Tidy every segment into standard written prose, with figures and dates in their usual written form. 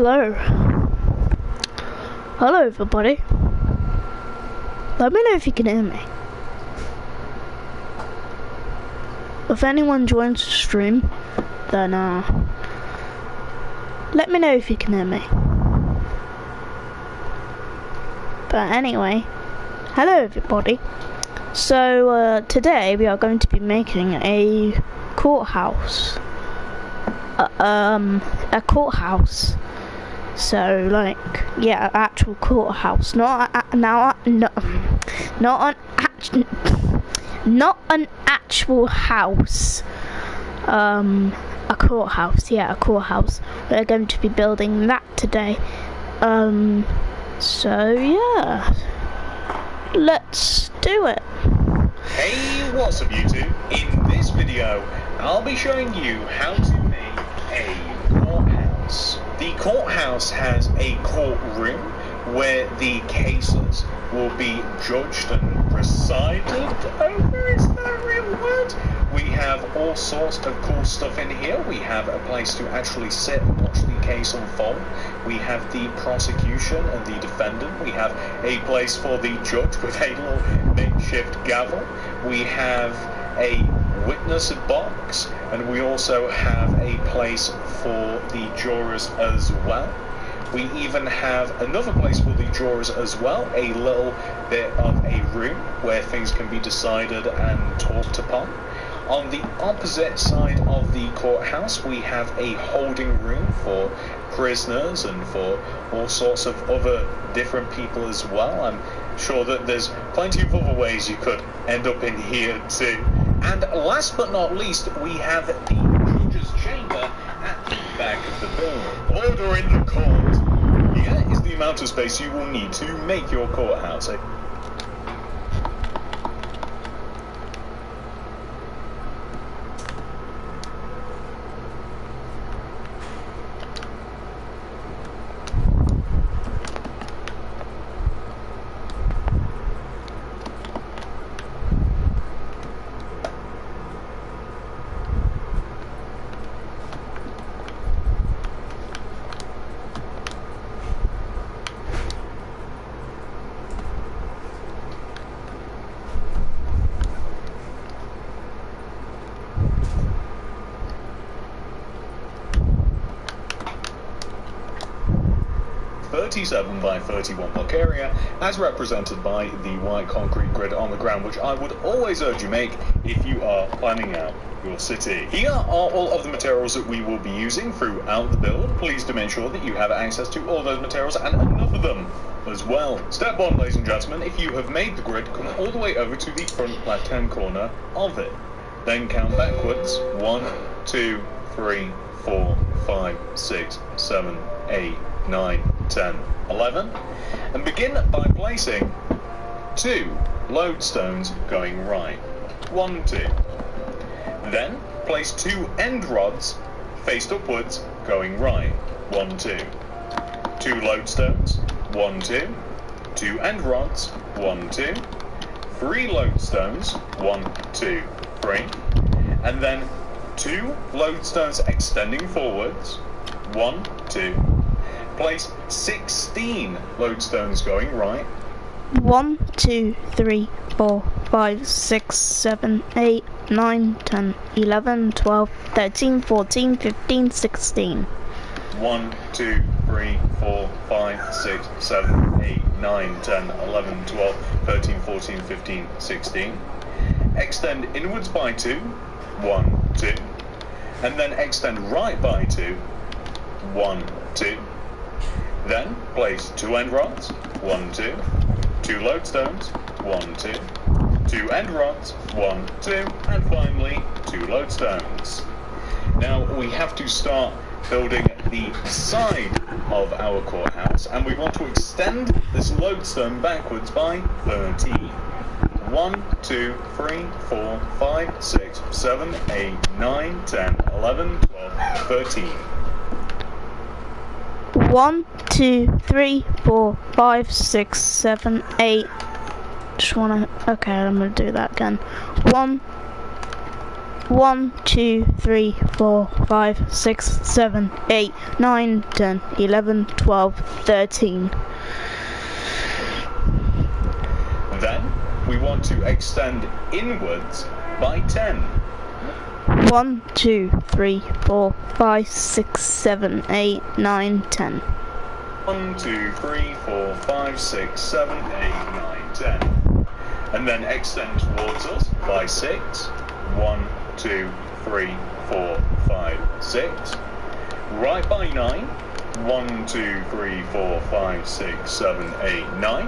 Hello. Hello everybody. Let me know if you can hear me. If anyone joins the stream, then let me know if you can hear me. But anyway, hello everybody. So today we are going to be making a courthouse. A courthouse. So like, yeah, actual courthouse, not an actual house. A courthouse, yeah, a courthouse. We're going to be building that today. So yeah, let's do it. Hey, what's up YouTube? In this video, I'll be showing you how to make a courthouse. The courthouse has a courtroom where the cases will be judged and presided over. Is that a real word? We have all sorts of cool stuff in here. We have a place to actually sit and watch the case unfold. We have the prosecution and the defendant. We have a place for the judge with a little makeshift gavel. We have a witness box, and we also have a place for the jurors as well. We even have another place for the jurors as well, a little bit of a room where things can be decided and talked upon. On the opposite side of the courthouse, we have a holding room for prisoners and for all sorts of other different people as well. I'm sure that there's plenty of other ways you could end up in here too. And last but not least, we have the judge's chamber at the back of the building. Order in the court. Here is the amount of space you will need to make your courthouse. 37 by 31 block area, as represented by the white concrete grid on the ground, which I would always urge you make if you are planning out your city. Here are all of the materials that we will be using throughout the build. Please do make sure that you have access to all those materials and enough of them as well. Step 1, ladies and gentlemen, if you have made the grid, come all the way over to the front left hand corner of it. Then count backwards. 1, 2, 3, 4, 5, 6, 7, 8, 9, 10, 11, and begin by placing 2 lodestones going right. 1, 2. Then place 2 end rods faced upwards going right. 1, 2. 2 lodestones. 1, 2. 2 end rods. 1, 2. 3 lodestones. 1, 2, 3. And then 2 lodestones extending forwards. 1, 2. Place 16 lodestones going right. 1, 2, 3, 4, 5, 6, 7, 8, 9, 10, 11, 12, 13, 14, 15, 16. 1, 2, 3, 4, 5, 6, 7, 8, 9, 10, 11, 12, 13, 14, 15, 16. Extend inwards by 2. 1, 2. And then extend right by 2. 1, 2. Then place 2 end rods. 1, 2. 2 lodestones. 1, 2. 2 end rods. 1, 2. And finally 2 lodestones. Now we have to start building the side of our courthouse, and we want to extend this lodestone backwards by 13. 1, 2, 3, 4, 5, 6, 7, 8, 9, 10, 11, 12, 13. 1, 2, 3, 4, 5, 6, 7, 8. Just wanna. Okay, I'm gonna do that again. 1, 1, 2, 3, 4, 5, 6, 7, 8, 9, 10, 11, 12, 13. Then we want to extend inwards by 10. 1, 2, 3, 4, 5, 6, 7, 8, 9, 10. 1, 2, 3, 4, 5, 6, 7, 8, 9, 10. And then extend towards us by 6. 1, 2, 3, 4, 5, 6. Right by 9. 1, 2, 3, 4, 5, 6, 7, 8, 9.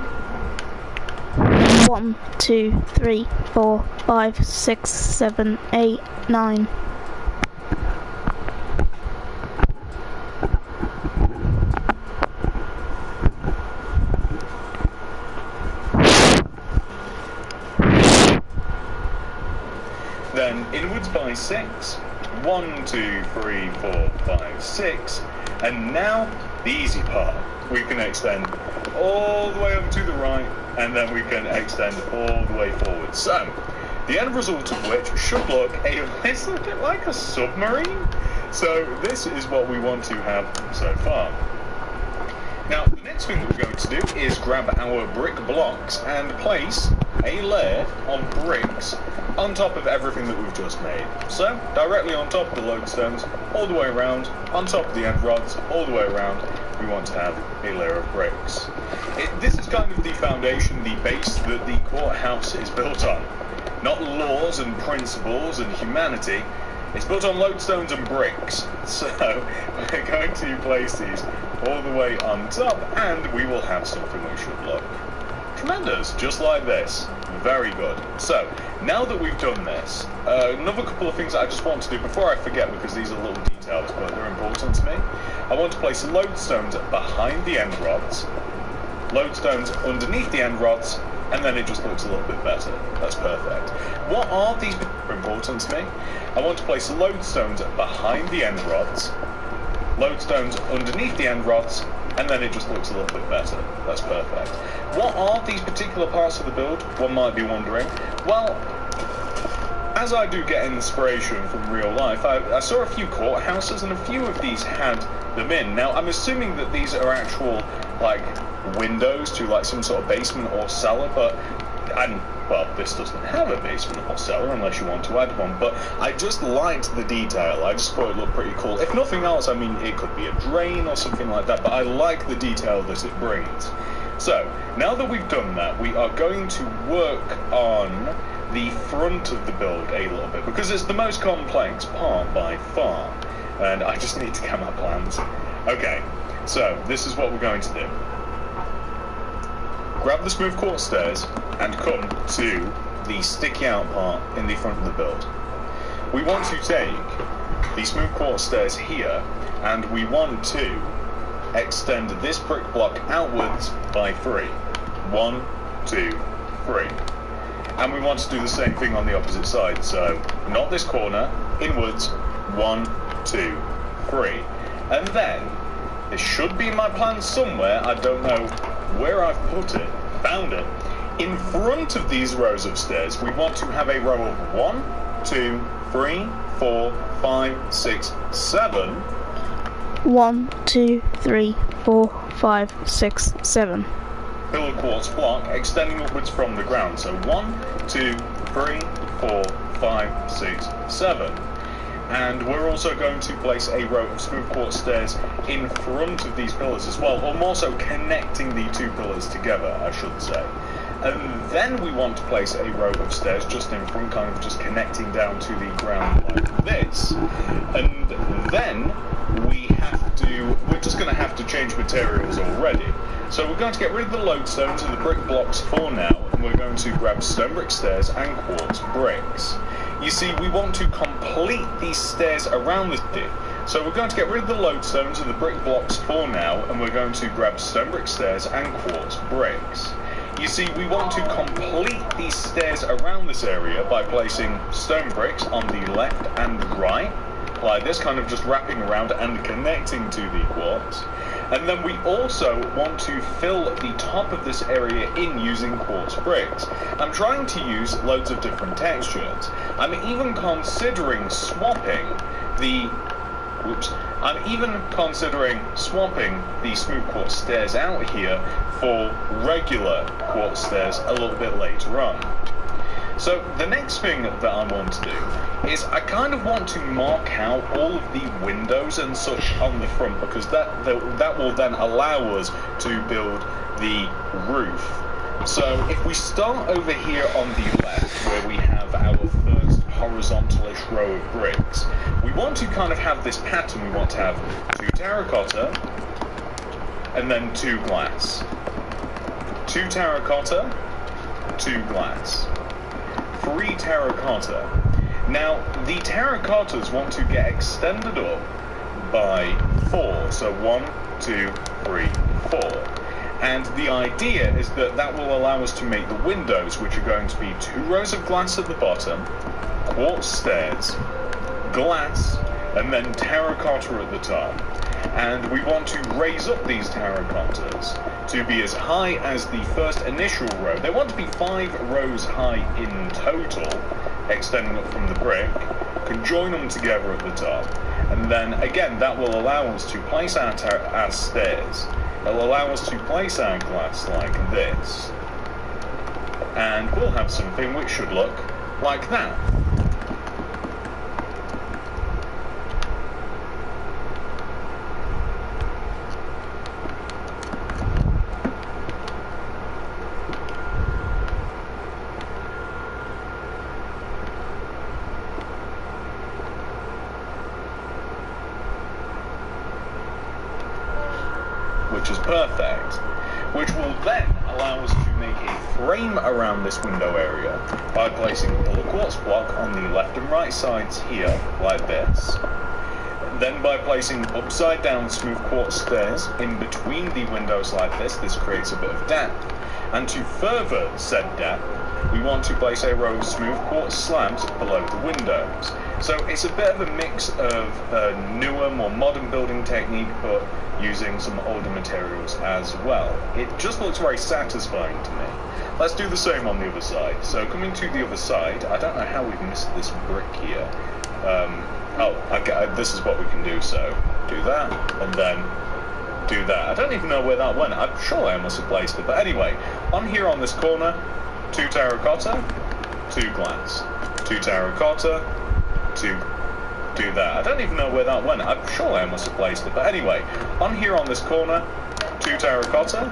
1, 2, 3, 4, 5, 6, 7, 8, 9. Then inwards by 6. 1, 2, 3, 4, 5, 6. And now the easy part. We can extend all the way over to the right, and then we can extend all the way forward. So, the end result of which should look a little bit like a submarine. So this is what we want to have so far. Now, the next thing that we're going to do is grab our brick blocks and place a layer of bricks on top of everything that we've just made. So, directly on top of the lodestones, all the way around, on top of the end rods, all the way around, we want to have a layer of bricks. This is kind of the foundation, the base that the courthouse is built on. Not laws and principles and humanity. It's built on lodestones and bricks. So, we're going to place these all the way on top, and we will have something that should look tremendous, just like this. Very good. So, now that we've done this, another couple of things that I just want to do before I forget, because these are little details, but they're important to me. I want to place lodestones behind the end rods, lodestones underneath the end rods, and then it just looks a little bit better. That's perfect. What are these important to me? I want to place lodestones behind the end rods, lodestones underneath the end rods, and then it just looks a little bit better. That's perfect. What are these particular parts of the build? One might be wondering. Well, as I do get inspiration from real life, I saw a few courthouses, and a few of these had them in. Now, I'm assuming that these are actual, like, windows to, like, some sort of basement or cellar, but well, this doesn't have a basement or cellar unless you want to add one, but I just liked the detail. I just thought it looked pretty cool. If nothing else, I mean, it could be a drain or something like that, but I like the detail that it brings. So, now that we've done that, we are going to work on the front of the build a little bit, because it's the most complex part by far, and I just need to get my plans. Okay, so this is what we're going to do. Grab the smooth quartz stairs and come to the sticky out part in the front of the build. We want to take the smooth quartz stairs here, and we want to extend this brick block outwards by 3. 1, 2, 3. And we want to do the same thing on the opposite side, so not this corner, inwards, 1, 2, 3. And then, this should be in my plan somewhere, I don't know where I've put it, found it. In front of these rows of stairs, we want to have a row of 1, 2, 3, 4, 5, 6, 7. 1, 2, 3, 4, 5, 6, 7. Pillar quartz block extending upwards from the ground. So 1, 2, 3, 4, 5, 6, 7. And we're also going to place a row of smooth quartz stairs in front of these pillars as well, or more so connecting the two pillars together, I should say. And then we want to place a row of stairs just in front, kind of just connecting down to the ground like this. And then we're just going to have to change materials already. So we're going to get rid of the lodestones and the brick blocks for now, and we're going to grab stone brick stairs and quartz bricks. You see, we want to complete these stairs around the city. So we're going to get rid of the lodestones and the brick blocks for now, and we're going to grab stone brick stairs and quartz bricks. You see, we want to complete these stairs around this area by placing stone bricks on the left and right, like this, kind of just wrapping around and connecting to the quartz. And then we also want to fill the top of this area in using quartz bricks. I'm trying to use loads of different textures. I'm even considering swapping the smooth quartz stairs out here for regular quartz stairs a little bit later on. So the next thing that I want to do is I kind of want to mark out all of the windows and such on the front, because that will then allow us to build the roof. So if we start over here on the left, where we have our first horizontalish row of bricks, we want to kind of have this pattern. We want to have 2 terracotta and then 2 glass. 2 terracotta, 2 glass. 3 terracotta. Now, the terracottas want to get extended up by 4. So 1, 2, 3, 4. And the idea is that that will allow us to make the windows, which are going to be 2 rows of glass at the bottom, quartz stairs, glass, and then terracotta at the top. And we want to raise up these terracottas to be as high as the first initial row. They want to be 5 rows high in total, extending up from the brick. Can join them together at the top. And then, again, that will allow us to place our stairs. It'll allow us to place our glass like this. And we'll have something which should look like that. Which is perfect, which will then allow us to make a frame around this window area by placing a pillar quartz block on the left and right sides here, like this. Then by placing upside down smooth quartz stairs in between the windows like this creates a bit of depth. And to further said depth, we want to place a row of smooth quartz slabs below the windows. So it's a bit of a mix of a newer, more modern building technique, but using some older materials as well. It just looks very satisfying to me. Let's do the same on the other side. So coming to the other side, I don't know how we've missed this brick here. This is what we can do, so do that, and then do that. I don't even know where that went. I'm sure I must have placed it, but anyway, on here on this corner, 2 terracotta, 2 glass. 2 terracotta, 2, do that. I don't even know where that went. I'm sure I must have placed it, but anyway, on here on this corner, 2 terracotta,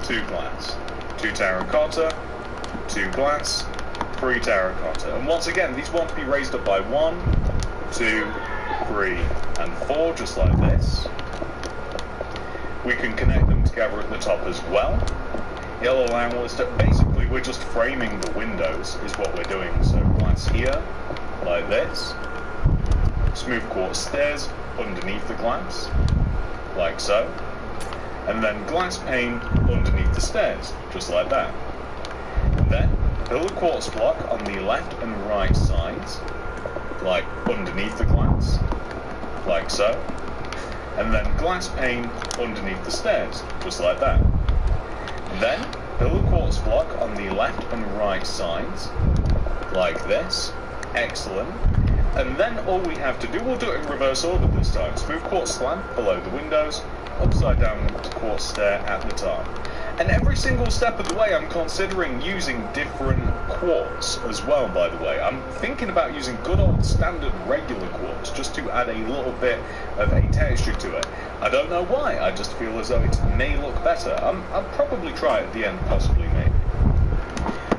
2 glass. 2 terracotta, 2 glass, 3 terracotta. And once again, these want to be raised up by 1, 2, 3, and 4, just like this. We can connect them together at the top as well. It'll allow us to, basically, we're just framing the windows, is what we're doing. So glass here, like this. Smooth quartz stairs underneath the glass, like so. And then glass pane underneath the stairs, just like that. And then build a quartz block on the left and right sides, like underneath the glass, like so. And then glass pane underneath the stairs, just like that. Then build a quartz block on the left and right sides, like this. Excellent. And then all we have to do, we'll do it in reverse order this time. Smooth quartz slab below the windows, upside down quartz stair at the top. And every single step of the way I'm considering using different quartz as well, by the way. I'm thinking about using good old standard regular quartz just to add a little bit of a texture to it. I don't know why, I just feel as though it may look better. I'll probably try it at the end, possibly, maybe.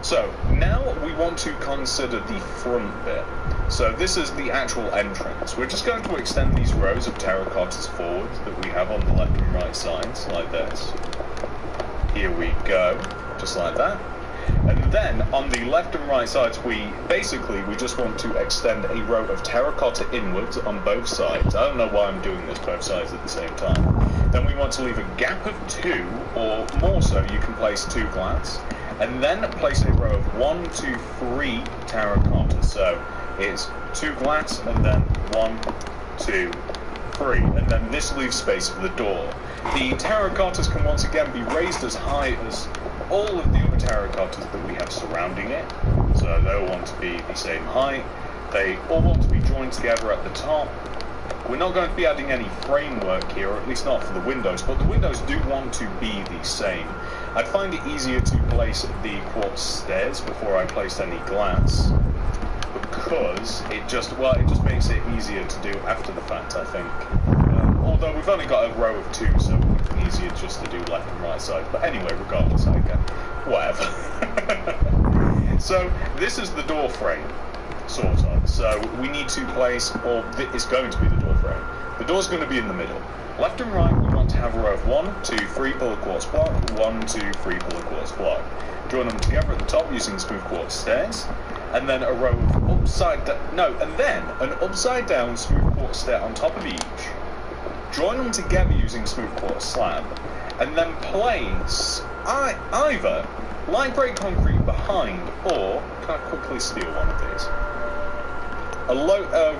So, now we want to consider the front bit. So this is the actual entrance. We're just going to extend these rows of terracottas forward that we have on the left and right sides, like this. Here we go, just like that. And then on the left and right sides, we just want to extend a row of terracotta inwards on both sides. I don't know why I'm doing this both sides at the same time. Then we want to leave a gap of 2, or more so, you can place 2 glass, and then place a row of 1, 2, 3 terracotta. So it's 2 glass, and then 1, 2, 3, and then this leaves space for the door. The terracottas can once again be raised as high as all of the other terracottas that we have surrounding it. So they all want to be the same height. They all want to be joined together at the top. We're not going to be adding any framework here, or at least not for the windows, but the windows do want to be the same. I'd find it easier to place the quartz stairs before I placed any glass, because it just makes it easier to do after the fact, I think. Although we've only got a row of 2, so it's easier just to do left and right side. But anyway, regardless, I can. Whatever. So this is the door frame, sort of. So we need to place, or it's going to be the door frame. The door's going to be in the middle. Left and right, we want to have a row of 1, 2, 3 pillar quartz block, 1, 2, 3 pillar quartz block. Join them together at the top using smooth quartz stairs, and then a row of an upside down smooth quartz stair on top of each. Join them together using smooth quartz slab, and then place either light grey concrete behind, or can I quickly steal one of these? A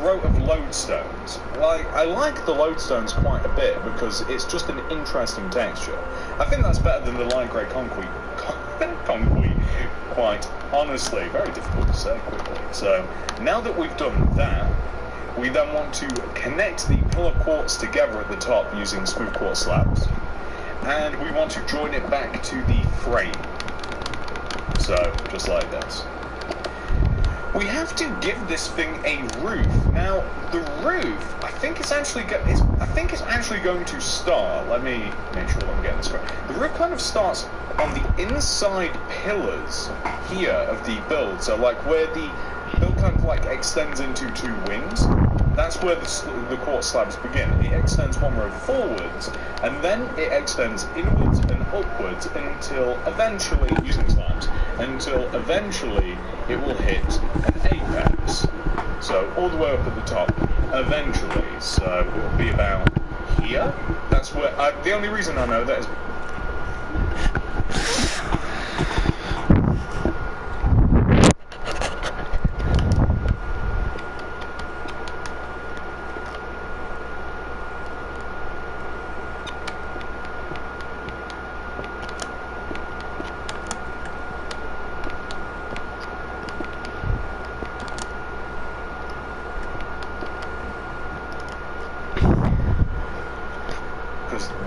row of lodestones. I like the lodestones quite a bit because it's just an interesting texture. I think that's better than the light grey concrete. Quite honestly, very difficult to say quickly. So now that we've done that, we then want to connect the pillar quartz together at the top using smooth quartz slabs, and we want to join it back to the frame. So just like this. We have to give this thing a roof. Now, the roof, I think it's actually going to start. Let me make sure I'm getting this right. The roof kind of starts on the inside pillars here of the build. So, like where the build kind of like extends into 2 wings. That's where the quartz slabs begin. It extends 1 row forwards, and then it extends inwards and upwards until eventually, using slabs, it will hit an apex. So all the way up at the top, eventually. So it will be about here. That's where, the only reason I know that is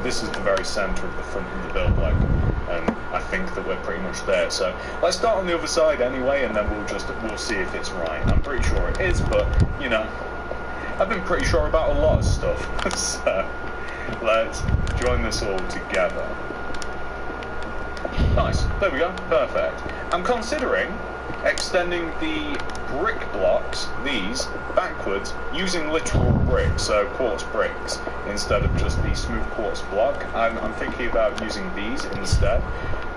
this is the very centre of the front of the build, and I think that we're pretty much there. So let's start on the other side anyway, and then we'll see if it's right. I'm pretty sure it is, but you know, I've been pretty sure about a lot of stuff. So let's join this all together. Nice, there we go, perfect. I'm considering extending the brick blocks, these, backwards, using literal bricks, so quartz bricks, instead of just the smooth quartz block. I'm thinking about using these instead,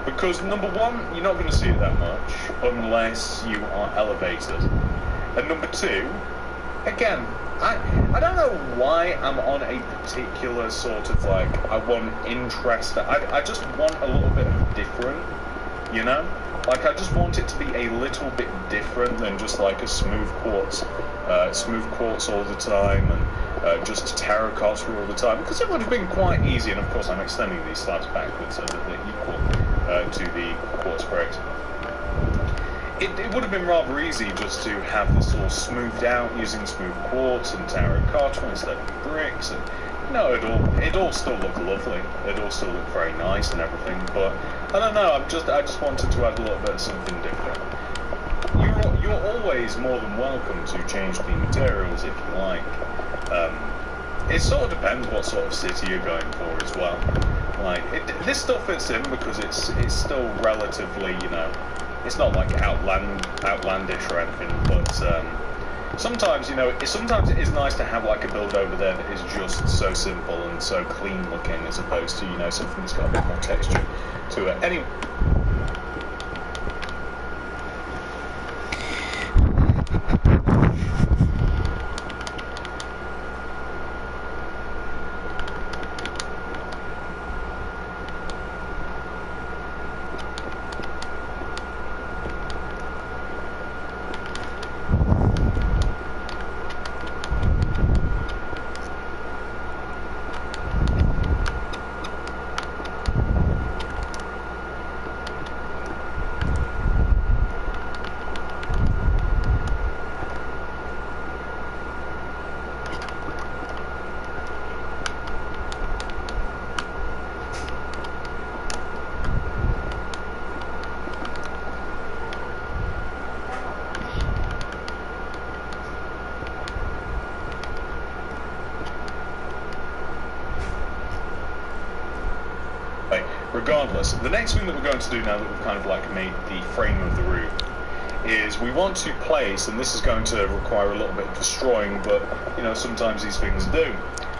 because number 1, you're not going to see it that much, unless you are elevated. And number 2, again, I don't know why I'm on a particular sort of like, I just want a little bit of different, you know? Like, I just want it to be a little bit different than just like a smooth quartz all the time, and just terracotta all the time, because it would have been quite easy. And of course I'm extending these slabs backwards so that they're equal to the quartz bricks. It would have been rather easy just to have this all smoothed out using smooth quartz and terracotta instead of bricks, and you know, it all still look lovely. It all still look very nice and everything, but I don't know. I just wanted to add a little bit of something different. You're always more than welcome to change the materials if you like. It sort of depends what sort of city you're going for as well. Like this still fits in because it's still relatively, you know, it's not like outlandish or anything, but sometimes, you know, sometimes it is nice to have like a build over there that is just so simple and so clean looking, as opposed to, you know, something that's got a bit more texture to it. Anyway, regardless, the next thing that we're going to do now that we've kind of like made the frame of the room is we want to place, and this is going to require a little bit of destroying, but you know, sometimes these things do.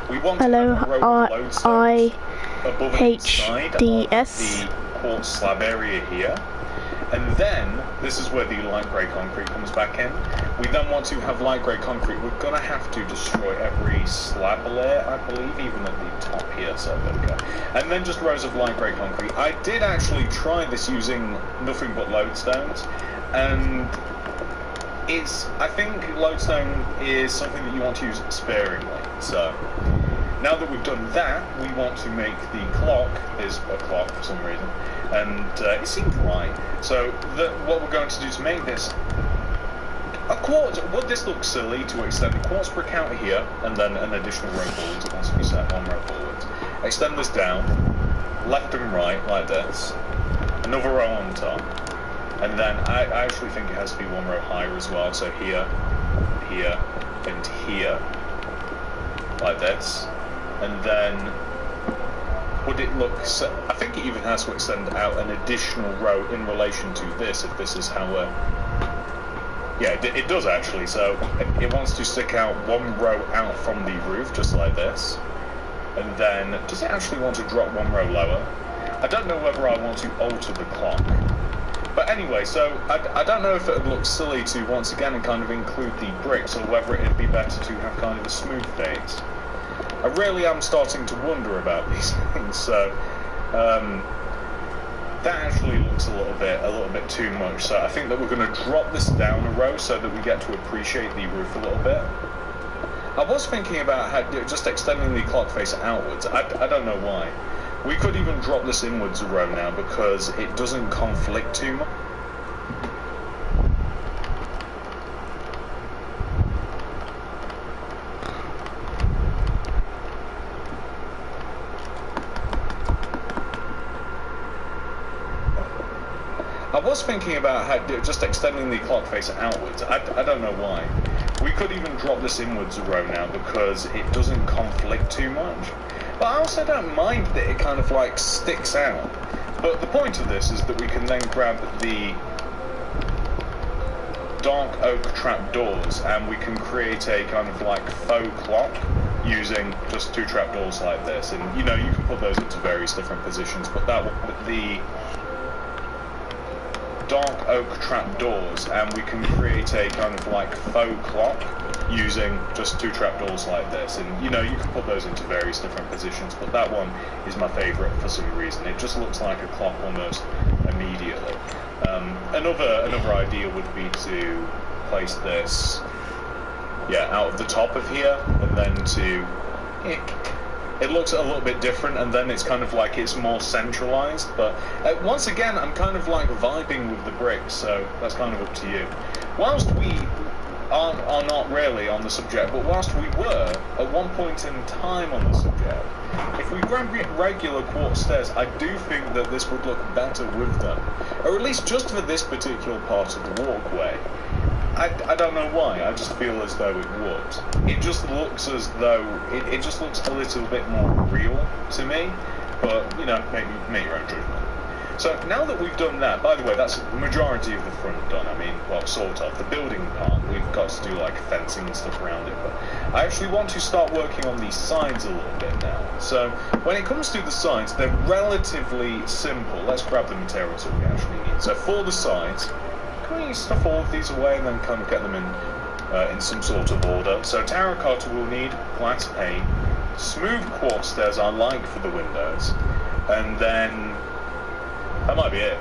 We want to have a row of lodestones above and inside of the quartz slab area here. And then, this is where the light grey concrete comes back in. We then want to have light grey concrete. We're going to have to destroy every slab layer, I believe, even at the top here, so there we go. And then just rows of light grey concrete. I did actually try this using nothing but lodestones, and I think lodestone is something that you want to use sparingly. So, now that we've done that, we want to make the clock. There's a clock for some reason, and it seemed right. So what we're going to do to make this a quartz, would this look silly to extend the quartz brick out here, and then an additional row forwards? It wants to be set one row forwards. Extend this down, left and right like this, another row on top, and then I actually think it has to be one row higher as well. So here, here, and here, like this. And then, would it look, I think it even has to extend out an additional row in relation to this, if this is how we're, yeah, it does actually. So it wants to stick out one row out from the roof, just like this. And then, does it actually want to drop one row lower? I don't know whether I want to alter the clock. But anyway, so I don't know if it would look silly to once again kind of include the bricks, or whether it'd be better to have kind of a smooth base. I really am starting to wonder about these things, so that actually looks a little bit too much. So I think that we're going to drop this down a row so that we get to appreciate the roof a little bit. I was thinking about just extending the clock face outwards. I don't know why. We could even drop this inwards a row now because it doesn't conflict too much. I was thinking about just extending the clock face outwards. I don't know why. We could even drop this inwards a row now because it doesn't conflict too much. But I also don't mind that it kind of like sticks out. But the point of this is that we can then grab the dark oak trapdoors and we can create a kind of like faux clock using just two trapdoors like this. And you know, you can put those into various different positions, but that will put the dark oak trapdoors and we can create a kind of like faux clock using just two trapdoors like this. And you know, you can put those into various different positions, but that one is my favourite for some reason. It just looks like a clock almost immediately. Another idea would be to place this, yeah, out of the top of here, and then to it looks a little bit different, and then it's kind of like it's more centralized. But once again, I'm kind of like vibing with the bricks, so that's kind of up to you. Whilst we are not really on the subject, but whilst we were at one point in time on the subject, if we grab regular quartz stairs, I do think that this would look better with them, or at least just for this particular part of the walkway. I don't know why, I just feel as though it would. It just looks as though, it just looks a little bit more real to me, but, you know, make your own judgment. So now that we've done that, by the way, that's the majority of the front done. I mean, well, sort of. The building part, we've got to do like fencing and stuff around it, but I actually want to start working on these sides a little bit now. So when it comes to the sides, they're relatively simple. Let's grab the materials that we actually need. So for the sides, can we stuff all of these away and then kind of get them in some sort of order? So terracotta will need glass pane, smooth quartz stairs I like for the windows, and then that might be it.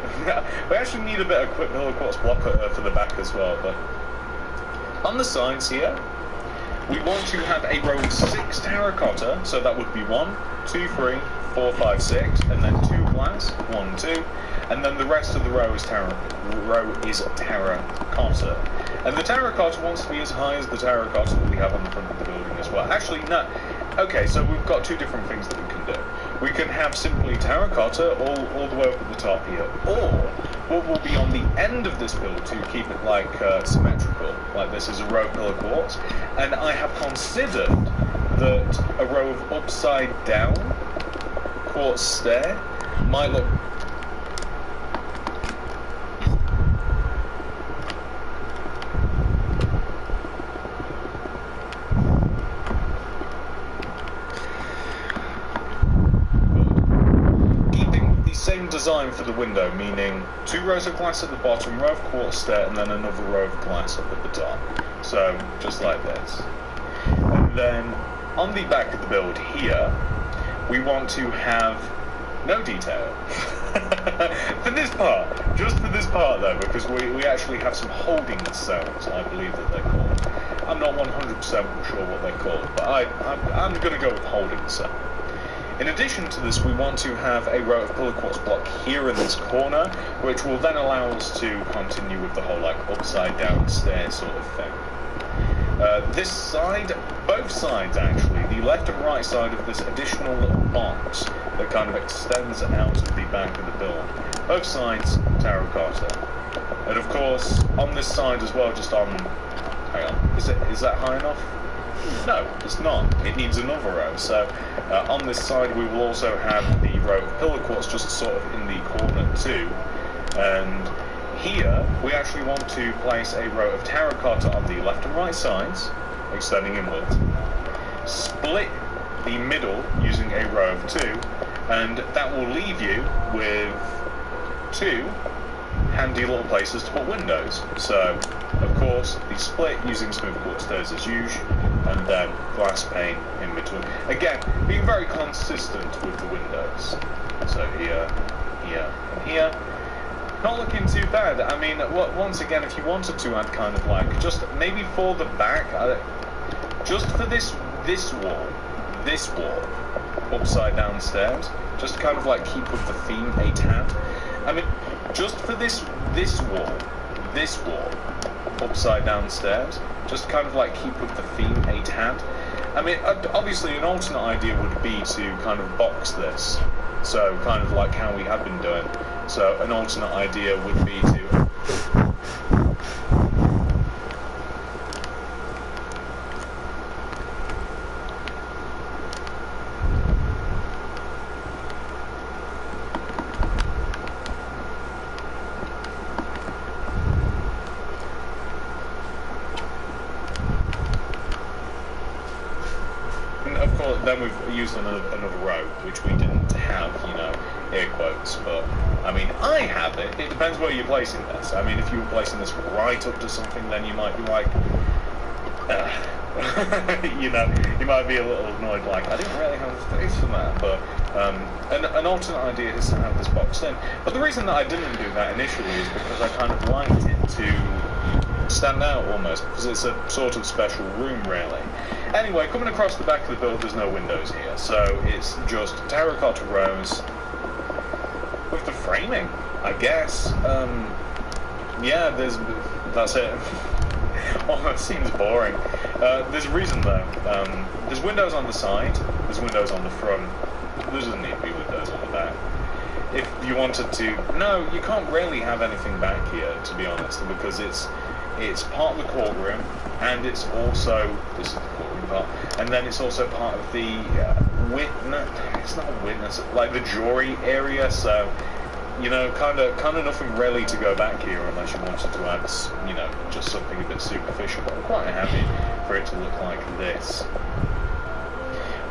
We actually need a bit of quick little quartz block for the back as well. But on the sides here, we want to have a row of 6 terracotta. So that would be 1, 2, 3, 4, 5, 6, and then 2 glass, 1, 2, and then the rest of the row is terracotta. And the terracotta wants to be as high as the terracotta that we have on the front of the building as well. Actually, no. Okay, so we've got 2 different things that we can do. We can have simply terracotta all the way up at the top here, or what will be on the end of this build to keep it like symmetrical, like this is a row pillar quartz. And I have considered that a row of upside down quartz stair might look... Same design for the window, meaning 2 rows of glass at the bottom, row of quartz stair, and then another row of glass up at the top. So, just like this. And then, on the back of the build here, we want to have no detail. For this part, just for this part though, because we actually have some holding cells, I believe that they're called. I'm not 100% sure what they're called, but I'm going to go with holding cell. In addition to this, we want to have a row of pillar quartz block here in this corner, which will then allow us to continue with the whole like upside down stair sort of thing. This side, both sides actually, the left and right side of this additional little box that kind of extends out of the back of the build, both sides terracotta. And of course, on this side as well, just on, hang on, is that high enough? No, it's not. It needs another row. So on this side we will also have the row of pillar quartz just sort of in the corner too. And here we actually want to place a row of terracotta on the left and right sides, extending inwards. Split the middle using a row of 2, and that will leave you with 2 handy little places to put windows. So, of course, the split using smooth quartz stairs as usual, and then glass pane in between. Again, being very consistent with the windows. So here, here, and here. Not looking too bad. I mean, once again, if you wanted to add kind of like, just maybe for the back, just for this wall, upside down stairs, just to kind of like keep with the theme a tad. I mean, just for this wall, upside down stairs, just to kind of like keep with the theme a tad. I mean, obviously an alternate idea would be to kind of box this, so kind of like how we have been doing. So an alternate idea would be to... Of course, then we've used another row, which we didn't have, you know, air quotes, but, I mean, I have it. It depends where you're placing this. I mean, if you were placing this right up to something, then you might be like, you know, you might be a little annoyed, like, I didn't really have space for that, but, an alternate idea is to have this boxed in. But the reason that I didn't do that initially is because I kind of liked it to stand out almost, because it's a sort of special room, really. Anyway, coming across the back of the build, there's no windows here, so it's just terracotta rows with the framing, I guess. Yeah, that's it. Almost seems boring. There's a reason though. There's windows on the side, there's windows on the front, there doesn't need to be windows on the back. If you wanted to, no, you can't really have anything back here, to be honest, because it's part of the courtroom, and it's also, this is the courtroom part, and then it's also part of the it's not a witness, like the jury area, so, you know, kind of nothing really to go back here unless you wanted to add, you know, just something a bit superficial, but I'm quite happy for it to look like this.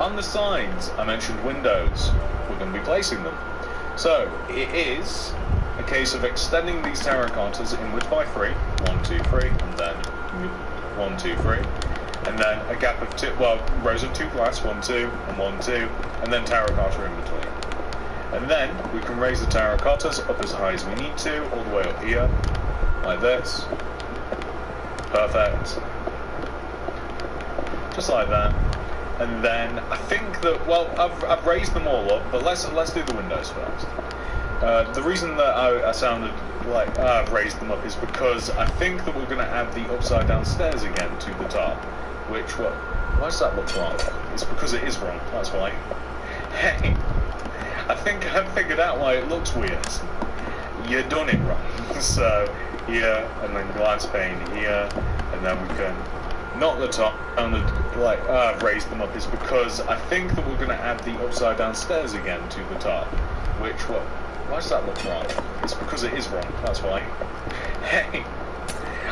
On the sides, I mentioned windows, we're going to be placing them. So, it is a case of extending these terracottas inwards by 3, 1, 2, 3, and then 1, 2, 3, and then a gap of 2, well, rows of 2 glass, 1, 2, and 1, 2, and then terracotta in between. And then we can raise the terracottas up as high as we need to, all the way up here, like this. Perfect. Just like that. And then I think that, well, I've raised them all up, but let's do the windows first. The reason that I sounded like I've raised them up is because I think that we're going to add the upside down stairs again to the top, which, why does that look wrong? It's because it is wrong, that's why. Hey, I think I've figured out why it looks weird. You done it wrong. So, here, and then glass pane here, and then we can knock the top down the like raised them up is because I think that we're going to add the upside down stairs again to the top. Which, what? Why does that look wrong? It's because it is wrong, that's why. Hey,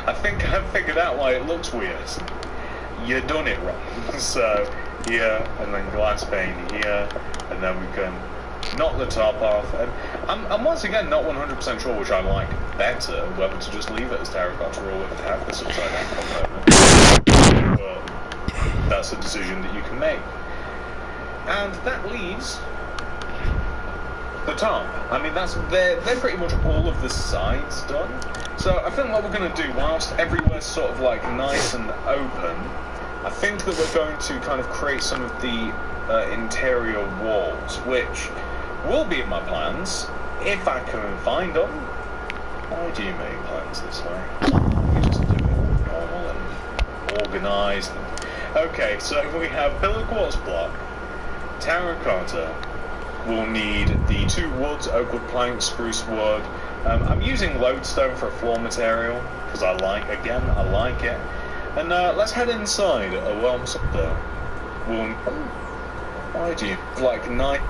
I think I've figured out why it looks weird. You done it wrong. So, here, and then glass pane here, and then we can knock the top off. And I'm once again not 100% sure which I like better, whether to just leave it as terracotta or whether to have this upside down component. But that's a decision that you can make. And that leaves the top. I mean, they're pretty much all of the sides done. So I think what we're going to do, whilst everywhere's sort of like nice and open, I think that we're going to kind of create some of the interior walls, which will be in my plans if I can find them. Why do you make plans this way? You just do it normal and organised. Okay, so we have pillar quartz block, terracotta. We'll need the 2 woods, oak wood plank, spruce wood. I'm using lodestone for a floor material because I like it. And let's head inside. Oh, well, I'm sorry though. Why do you like night?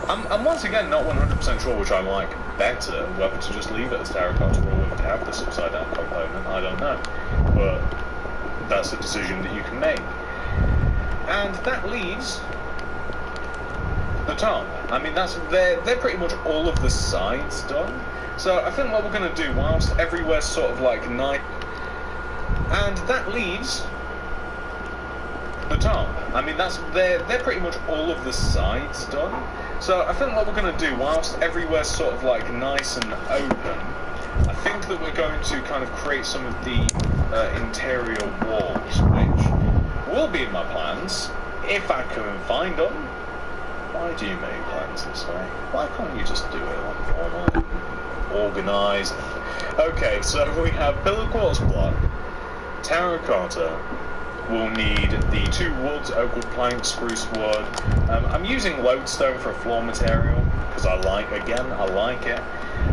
I'm once again not 100% sure which I like better, whether to just leave it as terracotta or whether to have this upside down component. I don't know, but that's a decision that you can make. And that leaves the top. I mean, they're pretty much all of the sides done. So I think what we're going to do, whilst everywhere's sort of like night, and that leaves the top. I mean, they're pretty much all of the sides done. So I think what we're going to do, whilst everywhere's sort of like nice and open, I think that we're going to kind of create some of the interior walls, which will be in my plans if I can find them. Why do you make plans this way? Why can't you just do it like normal, organised? Okay, so we have pillar quartz block, terracotta. We'll need the 2 woods, oak wood plank, spruce wood. I'm using lodestone for a floor material because I like it.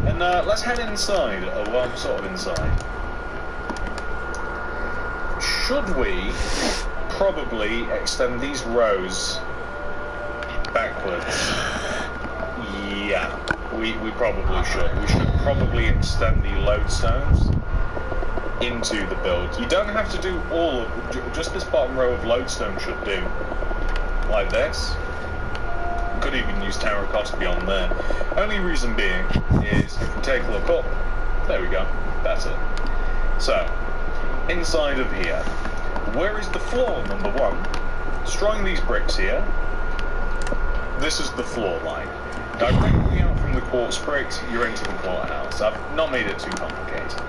And let's head inside. Oh, well, I'm sort of inside. Should we probably extend these rows backwards? Yeah, we probably should. We should probably extend the lodestones into the build. You don't have to do all of, just this bottom row of lodestone should do. Like this. You could even use terracotta beyond there. Only reason being is if we take a look up, there we go, that's it. So, inside of here, where is the floor, number 1? Destroying these bricks here. This is the floor line. Directly out from the quartz bricks, you're into the courthouse. I've not made it too complicated.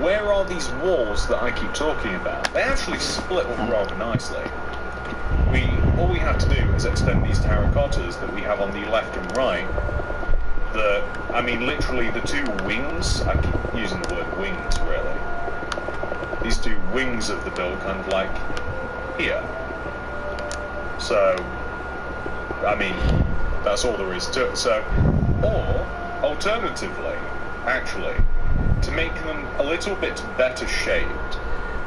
Where are these walls that I keep talking about? They actually split up rather nicely. All we have to do is extend these terracottas that we have on the left and right. I mean, literally the 2 wings. I keep using the word wings, really. These 2 wings of the build, kind of like here. So, I mean, that's all there is to it. So, or alternatively, actually, to make them a little bit better shaped,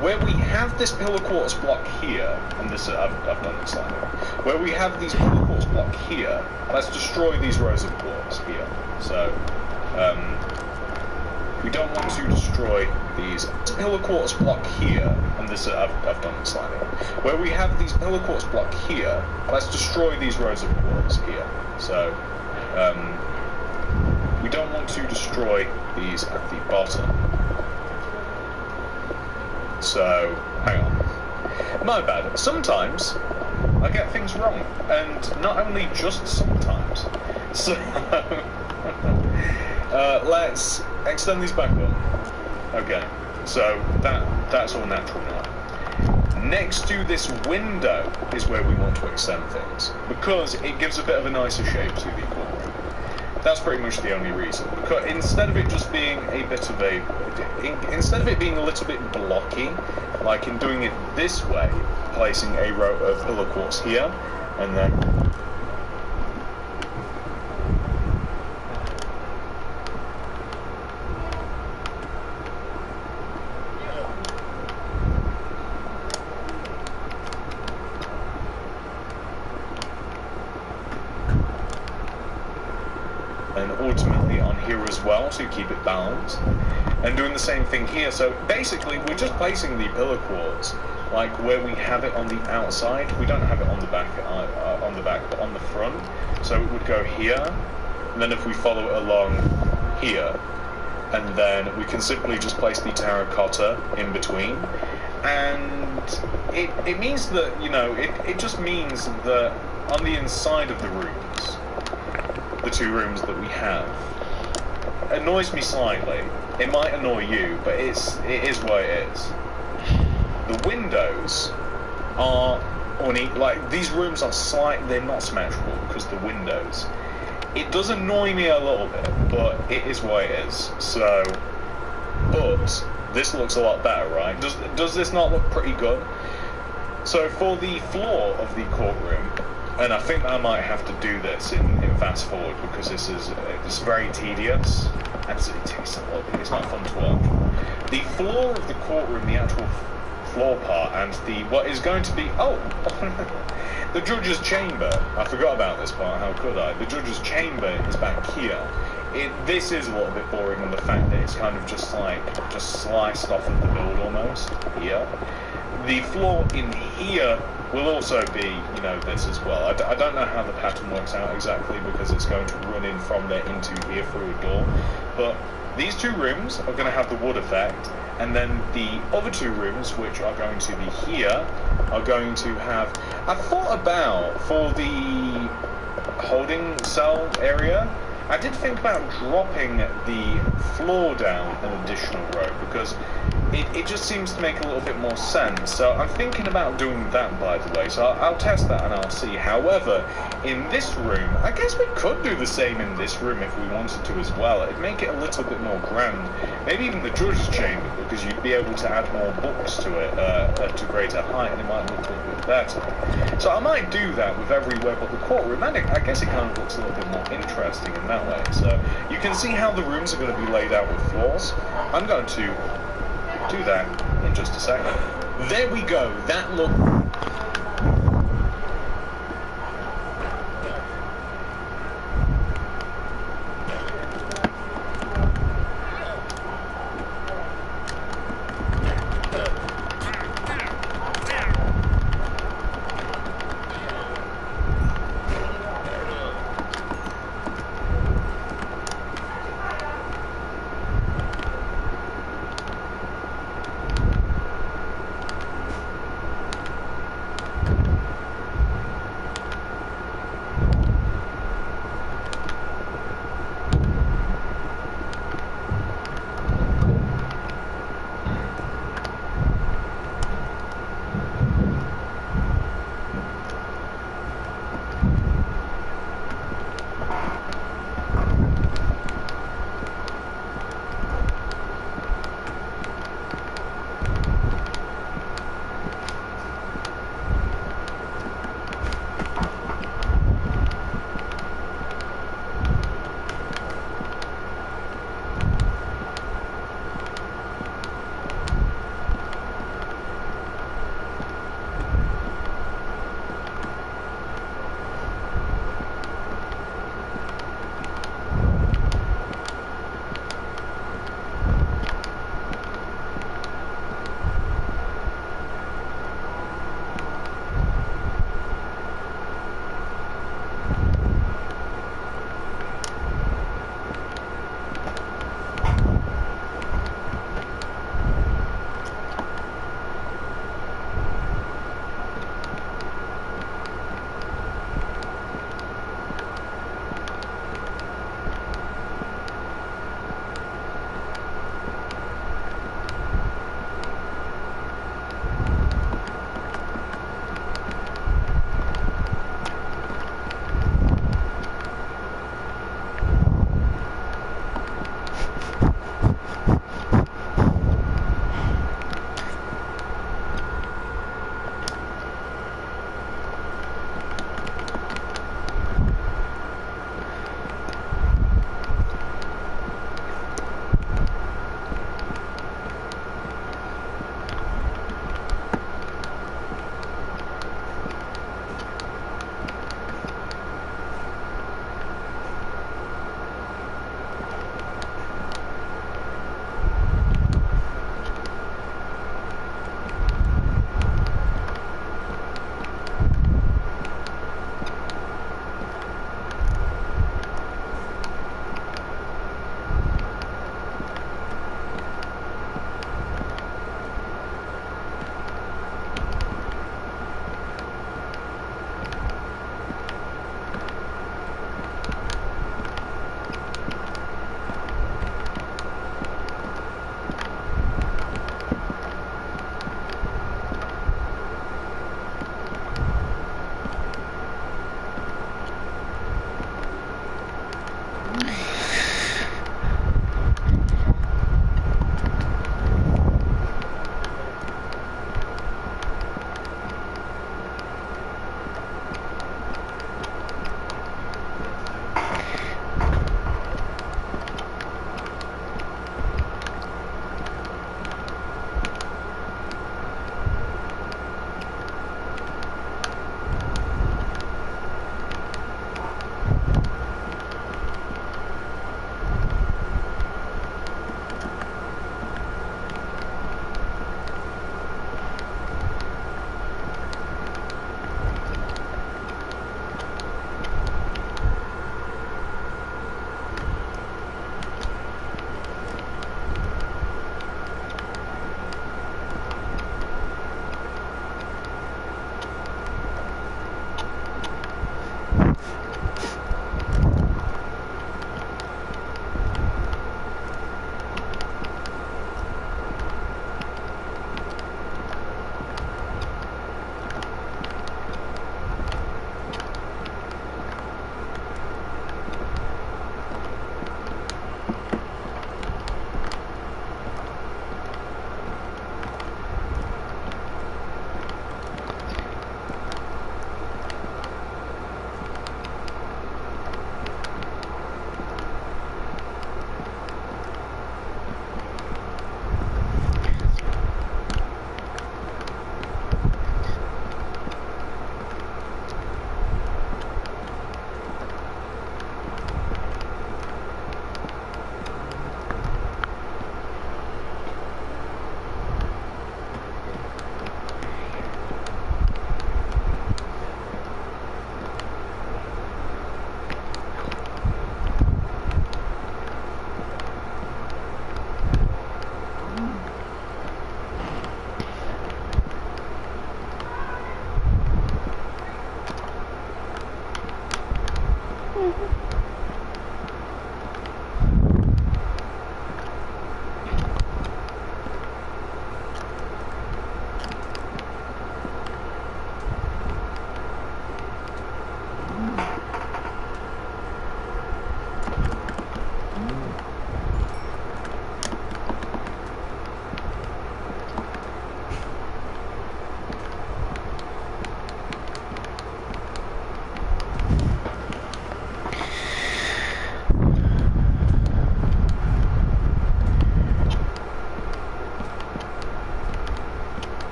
where we have this pillar quartz block here, and this I've done it slightly, where we have these pillar quartz block here, let's destroy these rows of quartz here. So we don't want to destroy these pillar quartz block here, and this I've done it slightly, where we have these pillar quartz block here, let's destroy these rows of quartz here. So we don't want to destroy these at the bottom. So, hang on. My bad. Sometimes I get things wrong, and not only just sometimes. So, let's extend these back up. Okay, so that's all natural now. Next to this window is where we want to extend things, because it gives a bit of a nicer shape to the courtroom. That's pretty much the only reason. Because instead of it just being a bit of a, instead of it being a little bit blocky, like in doing it this way, placing a row of pillar quartz here, and then ultimately on here as well to keep it balanced, and doing the same thing here. So basically we're just placing the pillar quartz like where we have it on the outside. We don't have it on the back, but on the front. So it would go here, and then if we follow it along here, and then we can simply just place the terracotta in between. And it means that, you know, it just means that on the inside of the rooms, the two rooms that we have, annoys me slightly. It might annoy you, but it is what it is. The windows are like, these rooms are they're not symmetrical because the windows. It does annoy me a little bit, but it is what it is. So, but this looks a lot better, right? Does this not look pretty good? So for the floor of the courtroom, and I think I might have to do this in fast forward because it's very tedious and it takes a lot. It's not fun to watch. The floor of the courtroom, the actual floor part, and what is going to be the judge's chamber. I forgot about this part. How could I? The judge's chamber is back here. This is a little bit boring in the fact that it's kind of just sliced off of the build almost here. The floor in here will also be, you know, this as well. I don't know how the pattern works out exactly because it's going to run in from there into here through a door, but these two rooms are going to have the wood effect, and then the other two rooms, which are going to be here, are going to have... I thought about, for the holding cell area, I did think about dropping the floor down an additional row because it just seems to make a little bit more sense. So I'm thinking about doing that, by the way. So I'll test that and I'll see. However, in this room, I guess we could do the same in this room if we wanted to as well. It'd make it a little bit more grand. Maybe even the judge's chamber, because you'd be able to add more books to it to greater height, and it might look a little bit better. So I might do that with everywhere but the courtroom, and I guess it kind of looks a little bit more interesting in that way. So you can see how the rooms are going to be laid out with floors. I'm going to do that in just a second. There we go. That look.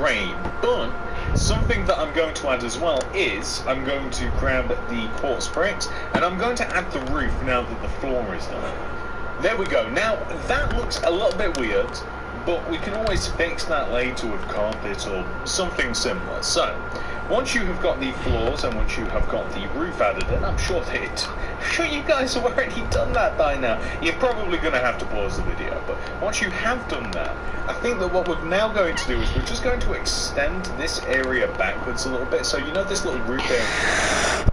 great, but something that I'm going to add as well is I'm going to grab the quartz bricks and I'm going to add the roof now that the floor is done. There we go. Now that looks a little bit weird, but we can always fix that later with carpet or something similar. So once you have got the floors and once you have got the roof added in, I'm sure you guys have already done that by now. You're probably going to have to pause the video, but once you have done that, I think that what we're now going to do is we're just going to extend this area backwards a little bit. So you know this little roof area?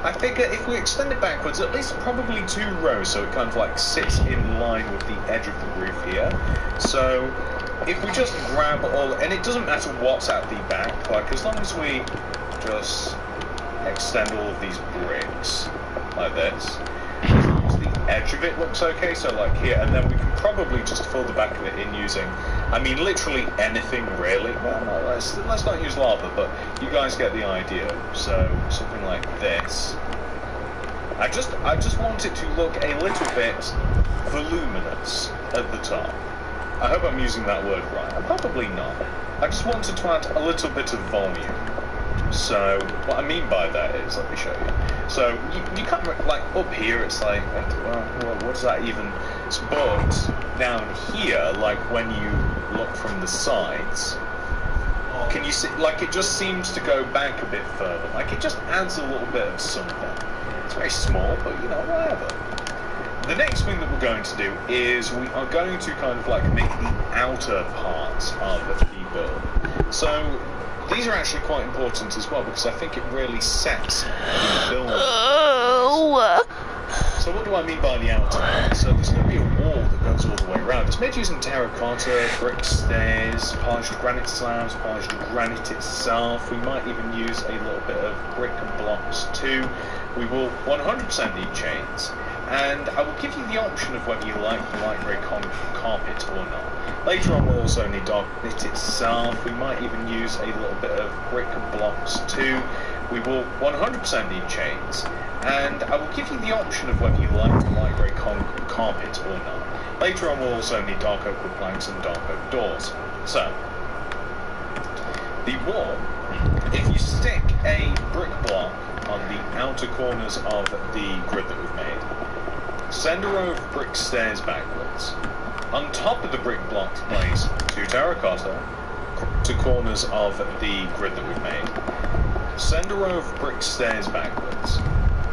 I figure if we extend it backwards, at least probably 2 rows, so it kind of like sits in line with the edge of the roof here. So if we just grab all, and it doesn't matter what's at the back, like as long as we just extend all of these bricks like this, as long as the edge of it looks okay, so like here, and then we can probably just fill the back of it in using, I mean, literally anything really. Well, no, let's not use lava, but you guys get the idea. So something like this. I just want it to look a little bit voluminous at the top. I hope I'm using that word right. I'm probably not. I just wanted to add a little bit of volume. So what I mean by that is, let me show you. So you can't, like, up here it's like, well, what does that even, but down here, like when you look from the sides, can you see, like it just seems to go back a bit further, like it just adds a little bit of something. It's very small, but you know, whatever. The next thing that we're going to do is we are going to kind of like make the outer parts of the build. So these are actually quite important as well because I think it really sets the build. So what do I mean by the outer? So there's going to be a wall that goes all the way around. It's made using terracotta, brick stairs, polished granite slabs, polished granite itself. We might even use a little bit of brick blocks too. We will 100% need chains. And I will give you the option of whether you like the light grey carpet or not. Later on we'll also need dark granite itself. We might even use a little bit of brick blocks too. We will 100% need chains. And I will give you the option of whether you like the light grey carpet or not. Later on we'll also need dark oak wood planks and dark oak doors. So, the wall, if you stick a brick block on the outer corners of the grid that we've made, send a row of brick stairs backwards. On top of the brick blocks place 2 terracotta to corners of the grid that we've made. Send a row of brick stairs backwards.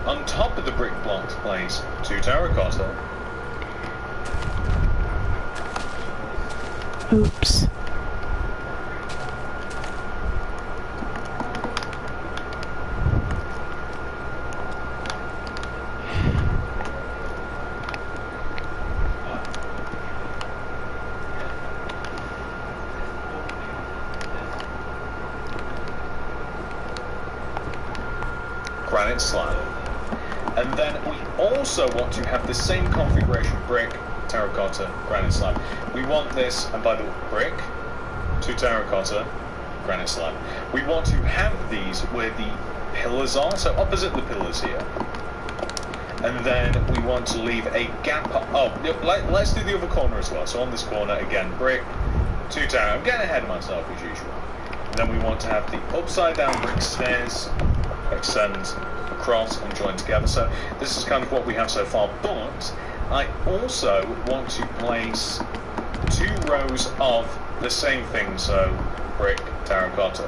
On top of the brick blocks place 2 terracotta. Oops. granite slab. And then we also want to have the same configuration: brick, terracotta, granite slab. We want this, and by the way, brick to terracotta, granite slab. We want to have these where the pillars are, so opposite the pillars here. And then we want to leave a gap. Oh, let's do the other corner as well. So on this corner, again, brick to tower. I'm getting ahead of myself as usual. And then we want to have the upside down brick stairs extend across and join together. So this is kind of what we have so far. But I also want to place 2 rows of the same thing. So brick, terracotta.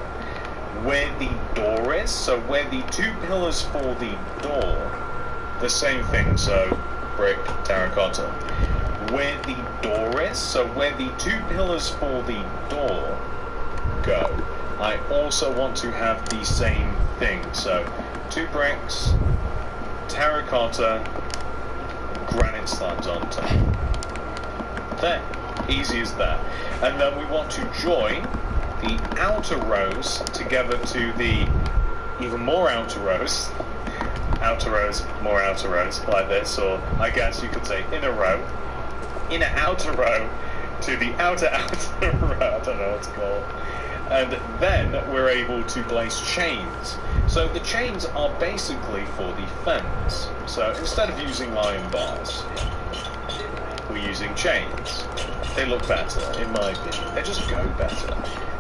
Where the door is, so where the 2 pillars for the door, the same thing, so brick, terracotta. Where the door is, so where the 2 pillars for the door go, I also want to have the same thing, so 2 bricks, terracotta, granite slabs on top. There, easy as that. And then we want to join the outer rows together to the even more outer rows, more outer rows, like this, or I guess you could say inner outer row to the outer row, I don't know what to call it. And then we're able to place chains. So the chains are basically for the fence. So instead of using iron bars, we're using chains. They look better, in my opinion. They just go better.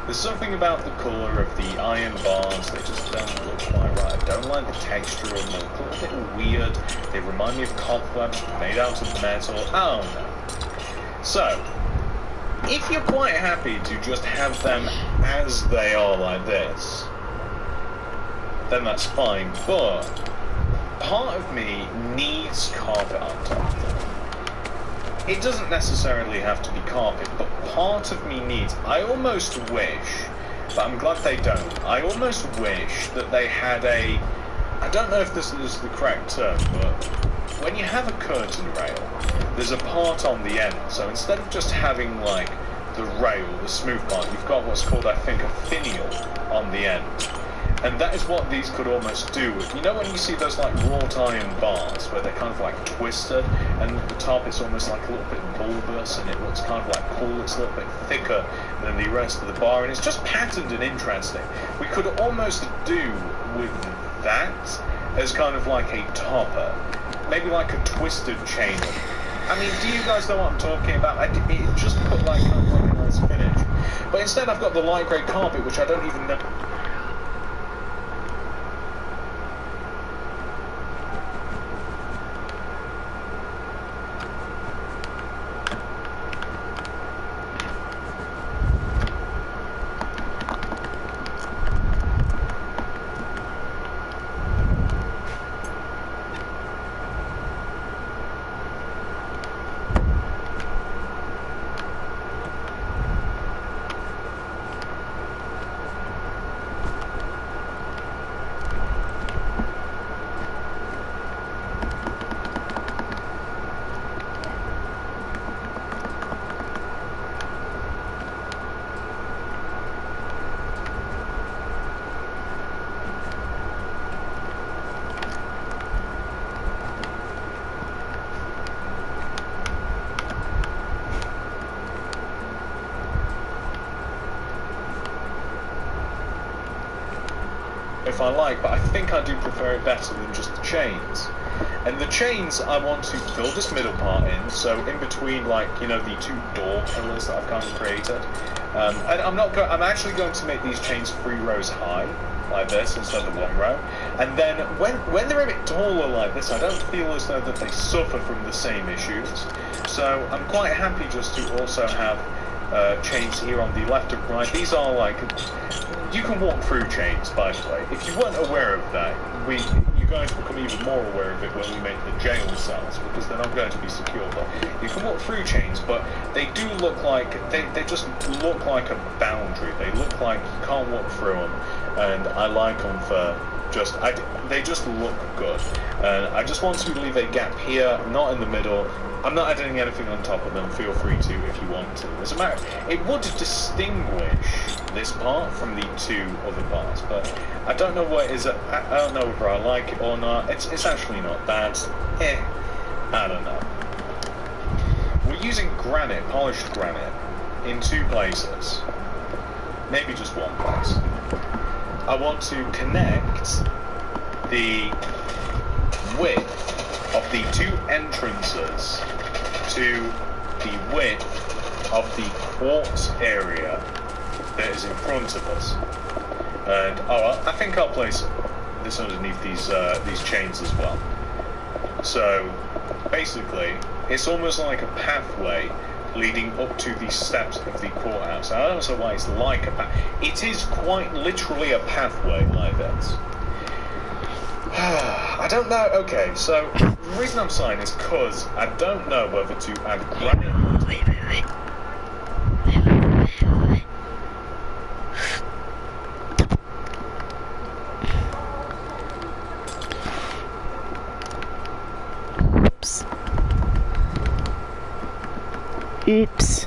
There's something about the colour of the iron bars that just don't look quite right. I don't like the texture of them. They look a little weird. They remind me of cobwebs made out of metal. I don't know. So, if you're quite happy to just have them as they are like this, then that's fine. But part of me needs carpet on top of them. It doesn't necessarily have to be carpet, but part of me needs... I almost wish, but I'm glad they don't, I almost wish that they had a... I don't know if this is the correct term, but when you have a curtain rail, there's a part on the end. So instead of just having, like, the rail, the smooth part, you've got what's called, I think, a finial on the end. And that is what these could almost do. You know when you see those like wrought iron bars where they're kind of like twisted, and at the top it's almost like a little bit bulbous, and it looks kind of like cool, it's a little bit thicker than the rest of the bar, and it's just patterned and interesting. We could almost do with that as kind of like a topper, maybe like a twisted chain. I mean, do you guys know what I'm talking about? It just put like kind of like a nice finish. But instead I've got the light grey carpet, which I don't even know. If I like, but I think I do prefer it better than just the chains. And the chains, I want to fill this middle part in, so in between, like, you know, the 2 door pillars that I've kind of created. And I'm actually going to make these chains 3 rows high, like this, instead of 1 row. And then when they're a bit taller like this, I don't feel as though that they suffer from the same issues. So I'm quite happy just to also have chains here on the left and right. These are like... You can walk through chains, by the way. If you weren't aware of that, you're going to become even more aware of it when we make the jail cells, because they're not going to be secure. But you can walk through chains, but they do look like, they just look like a boundary. They look like you can't walk through them, and I like them for just, they just look good. And I just want to leave a gap here, not in the middle. I'm not adding anything on top of them. Feel free to if you want to. As a matter, it would distinguish this part from the two other parts, but I don't know what it is. I don't know whether I like it or not. It's actually not bad. I don't know. We're using granite, polished granite, in two places. Maybe just one place. I want to connect the width of the two entrances to the width of the quartz area that is in front of us. And I think I'll place this underneath these chains as well. So basically, it's almost like a pathway leading up to the steps of the courthouse. I don't know why it's like a path. It is quite literally a pathway like this. I don't know. Okay, so the reason I'm sighing is because I don't know whether to add granite. Wait. Oops.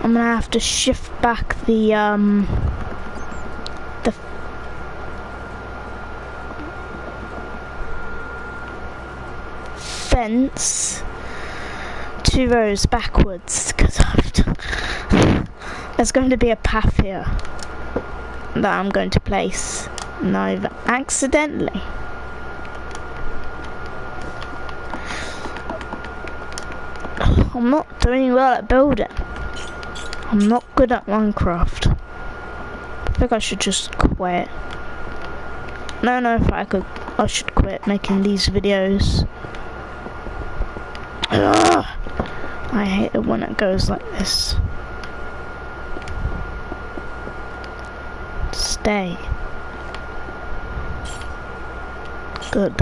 I'm gonna have to shift back the fence 2 rows backwards because there's going to be a path here that I'm going to place over accidentally. I'm not doing well at building. I'm not good at Minecraft. I think I should just quit. No, I should quit making these videos. Ugh. I hate it when it goes like this. Stay. Good.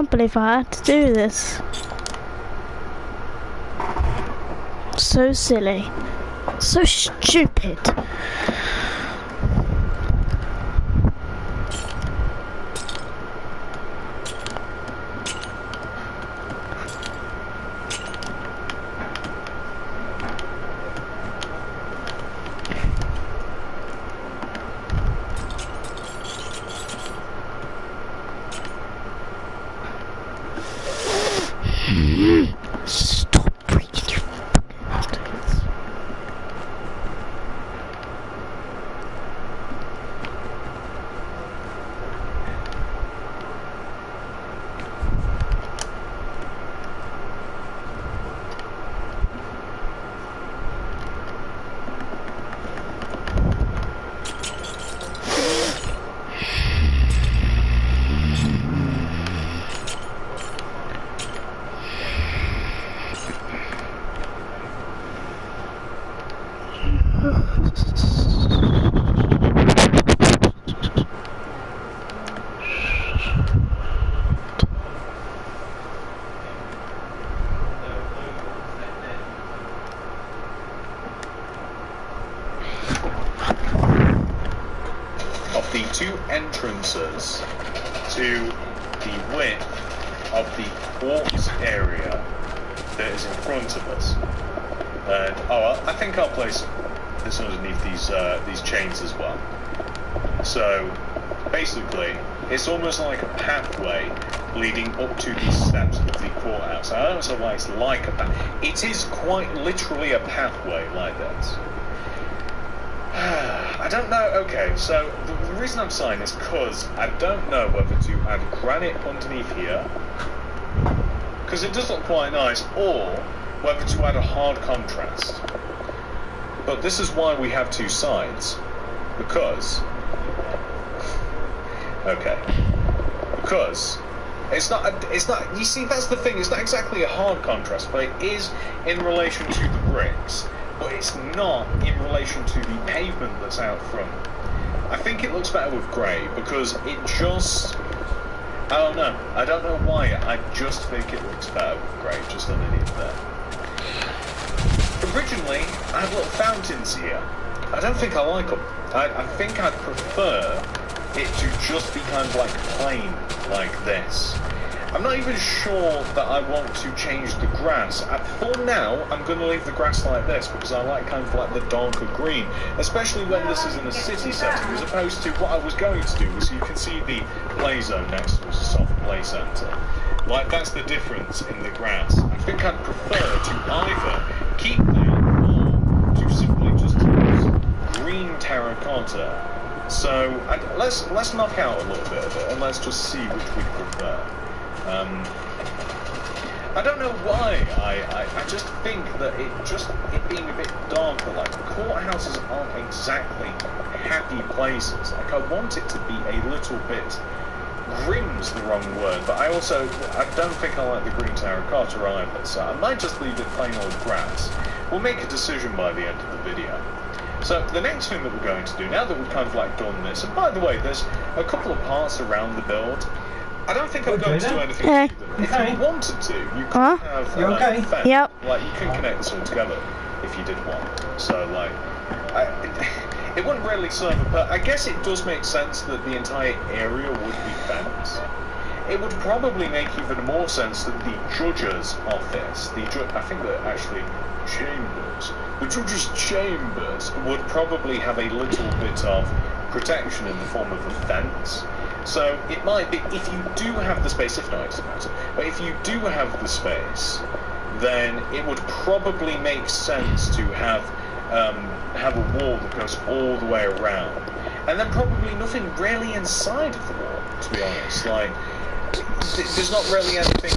can't believe I had to do this. So silly. So stupid. Stop breathing, you fucking assholes. Of the two entrances to the width of the quartz area that is in front of us. And I think I'll place this underneath these chains as well. So basically, it's almost like a pathway leading up to the steps of the courthouse. I don't know why it's like a path. It is quite literally a pathway like this. I don't know. Okay, so the reason I'm saying is because I don't know whether to add granite underneath here, because it does look quite nice, or whether to add a hard contrast. But this is why we have two sides, because it's not, you see, that's the thing, it's not exactly a hard contrast, but it is in relation to the bricks, but it's not in relation to the pavement that's out front. I think it looks better with grey, because it just, I don't know why, I just think it looks better with grey, just underneath there. Originally, I had little fountains here. I don't think I like them. I think I'd prefer it to just be kind of like plain, like this. I'm not even sure that I want to change the grass. For now, I'm going to leave the grass like this because I like kind of like the darker green, especially when this is in a city setting, as opposed to what I was going to do was, you can see the play zone next to us, a soft play centre. Like, that's the difference in the grass. I think I'd prefer to either keep that or to simply just use green terracotta. So let's knock out a little bit of it and let's just see which we prefer. I don't know why, I just think that it being a bit darker, like, courthouses aren't exactly happy places. Like, I want it to be a little bit, grim's the wrong word, but I don't think I like the green terracotta either, so I might just leave it plain old grass. We'll make a decision by the end of the video. So the next thing that we're going to do, now that we've kind of like done this, and by the way, there's a couple of parts around the build. I don't think I'm going to do anything to them. If you wanted to, you could have a fence. Yep. Like, you can connect this all together if you did want. So, like, it wouldn't really serve a purpose. I guess it does make sense that the entire area would be fenced. It would probably make even more sense that the judge's office, I think they're actually chambers, the judge's chambers would probably have a little bit of protection in the form of a fence. So it might be, if you do have the space, if not, it doesn't matter, but if you do have the space, then it would probably make sense to have a wall that goes all the way around. And then probably nothing really inside of the wall, to be honest. Like, there's not really anything...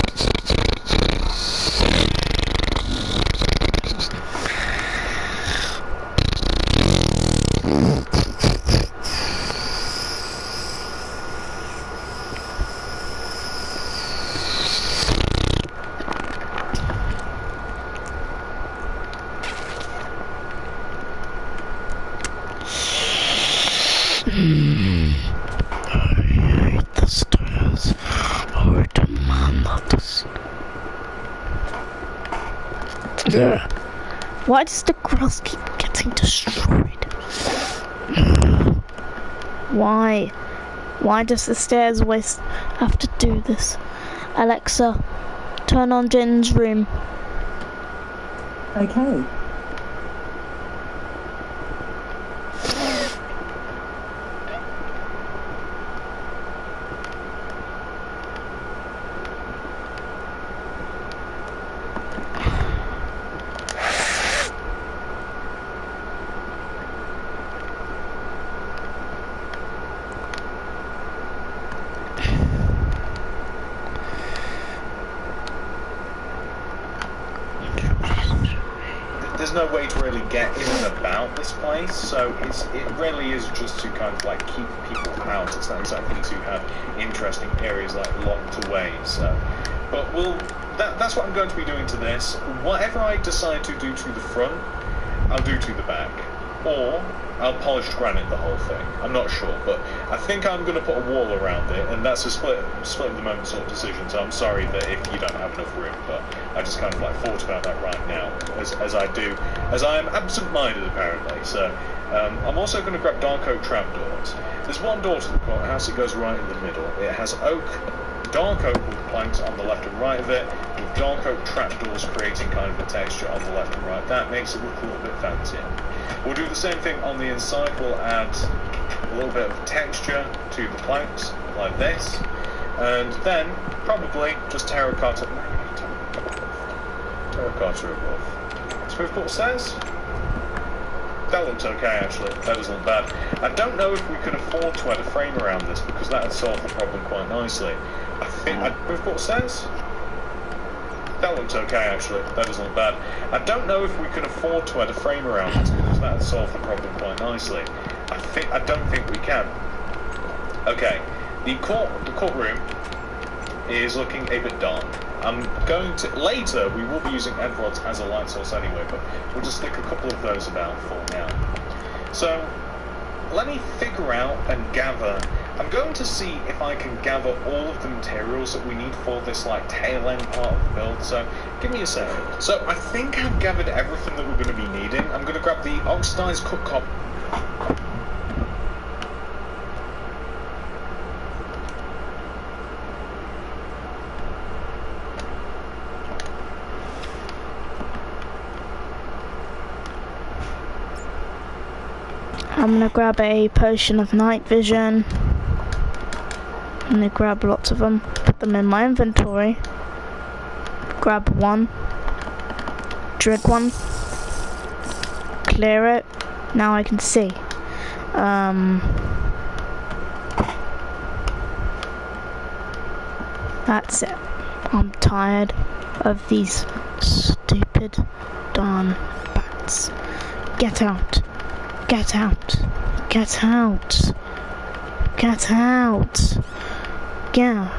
I hate the stairs. Oh, it Why does the grass keep getting destroyed? Why? Why does the stairs always have to do this? Alexa, turn on Jin's room. Okay. There's no way to really get in and about this place, so it really is just to kind of like keep people out. It's not exactly to have interesting areas like locked away. So, but that's what I'm going to be doing to this. Whatever I decide to do to the front, I'll do to the back, or I'll polish granite the whole thing. I'm not sure, but I think I'm going to put a wall around it, and that's a split of the moment sort of decision. So I'm sorry that if you don't have enough room, but I just kind of like thought about that right now, as I am absent-minded apparently. So I'm also going to grab dark oak trapdoors. There's one door to the courthouse. It goes right in the middle. It has dark oak with planks on the left and right of it, with dark oak trapdoors creating kind of a texture on the left and right. That makes it look a little bit fancier. We'll do the same thing on the inside. We'll add a little bit of texture to the planks, like this, and then probably just terracotta above. Smooth cut stairs? That looks okay actually, that doesn't look bad. I don't know if we could afford to add a frame around this, because that would solve the problem quite nicely. I think smooth cut stairs? That looks okay actually, that doesn't look bad. I don't know if we could afford to add a frame around this, because that would solve the problem quite nicely. I don't think we can. Okay, the courtroom is looking a bit dark. I'm going to, later we will be using end rods as a light source anyway, but we'll just stick a couple of those about for now. So, let me figure out and gather. I'm going to see if I can gather all of the materials that we need for this like tail end part of the build, so give me a second. So I think I've gathered everything that we're going to be needing. I'm going to grab the oxidized cut copper. I'm gonna grab a potion of night vision. I'm gonna grab lots of them, put them in my inventory. Grab one, drink one, clear it. Now I can see. That's it. I'm tired of these stupid darn bats. Get out. Get out. Get out. Get out. Yeah.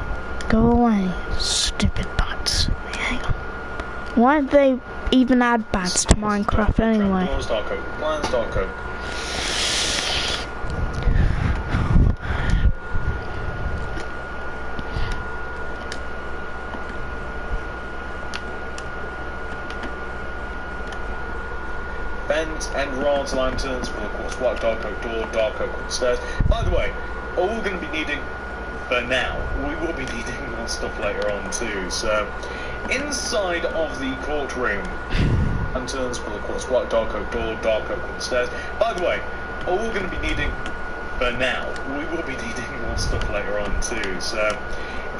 Go away, stupid bats. Hang on. Why did they even add bats to Minecraft anyway? Vents, end rods, lanterns, full of course, white dark oak door, dark oak stairs. By the way, all we're going to be needing for now, we will be needing more stuff later on too. So, inside of the courtroom, lanterns, full of course, white dark oak door, dark oak stairs. By the way, all we're going to be needing for now, we will be needing more stuff later on too. So,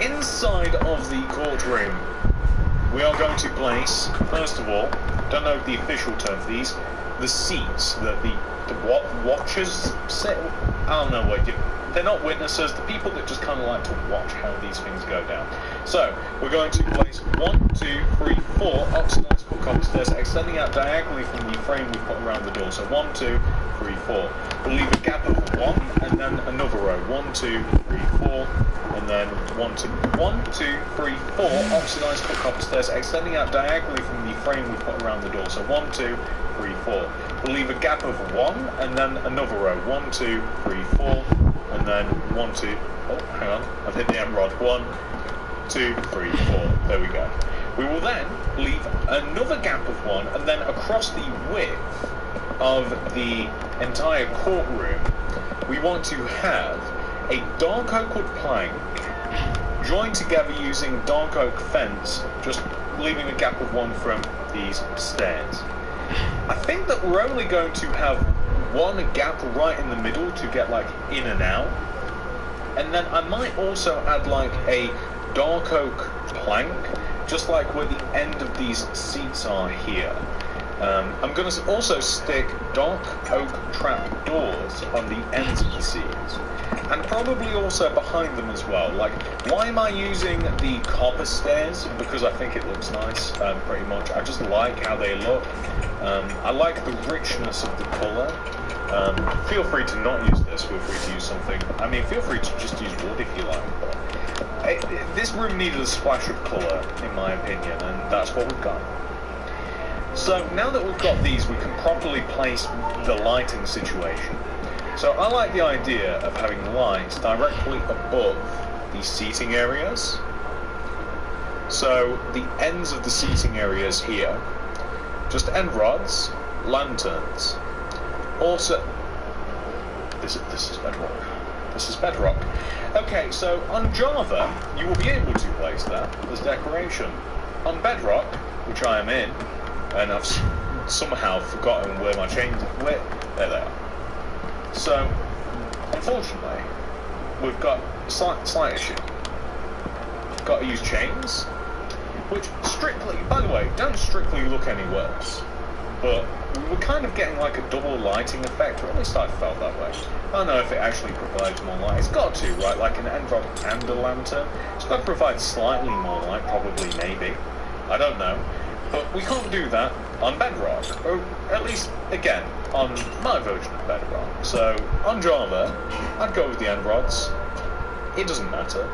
inside of the courtroom, we are going to place, first of all, don't know the official term for these, the seats that the watchers sit. I don't know what they're not witnesses, the people that just kind of like to watch how these things go down. So we're going to place 1, 2, 3, 4 oxidized cut copper stairs extending out diagonally from the frame we put around the door. So 1, 2, 3, 4. We'll leave a gap of 1 and then another row. 1, 2, 3, 4, and then 1, 2, 1, 2, 3, 4 oxidized cut copper stairs extending out diagonally from the frame we put around the door. So 1, 2, 3, 4. We'll leave a gap of 1 and then another row. 1, 2, 3, 4, and then 1, 2. Oh, hang on, I've hit the emerald. 1, 2, 3, 4. There we go. We will then leave another gap of 1, and then across the width of the entire courtroom, we want to have a dark oak wood plank joined together using dark oak fence, just leaving a gap of 1 from these stairs. I think that we're only going to have one gap right in the middle to get like in and out, and then I might also add like a dark oak plank, just like where the end of these seats are here. I'm going to also stick dark oak trap doors on the ends of the seats, and probably also behind them as well. Like, why am I using the copper stairs? Because I think it looks nice, pretty much. I just like how they look. I like the richness of the colour. Feel free to not use this, feel free to use something. I mean, feel free to just use wood if you like. But this room needed a splash of colour, in my opinion, and that's what we've got. So now that we've got these, we can properly place the lighting situation. So I like the idea of having lights directly above the seating areas. So the ends of the seating areas here, just end rods, lanterns. Also, this is bedrock. This is bedrock. Okay, so on Java, you will be able to place that as decoration. On Bedrock, which I am in, and I've somehow forgotten where my chains are. There they are. So, unfortunately, we've got a slight issue. Got to use chains, which strictly, by the way, don't strictly look any worse. But we were kind of getting like a double lighting effect, or at least I felt that way. I don't know if it actually provides more light. It's got to, right? Like an end rod and a lantern. It's got to provide slightly more light, probably, maybe. I don't know. But we can't do that on Bedrock, or at least, again, on my version of Bedrock. So, on Java, I'd go with the end rods. It doesn't matter.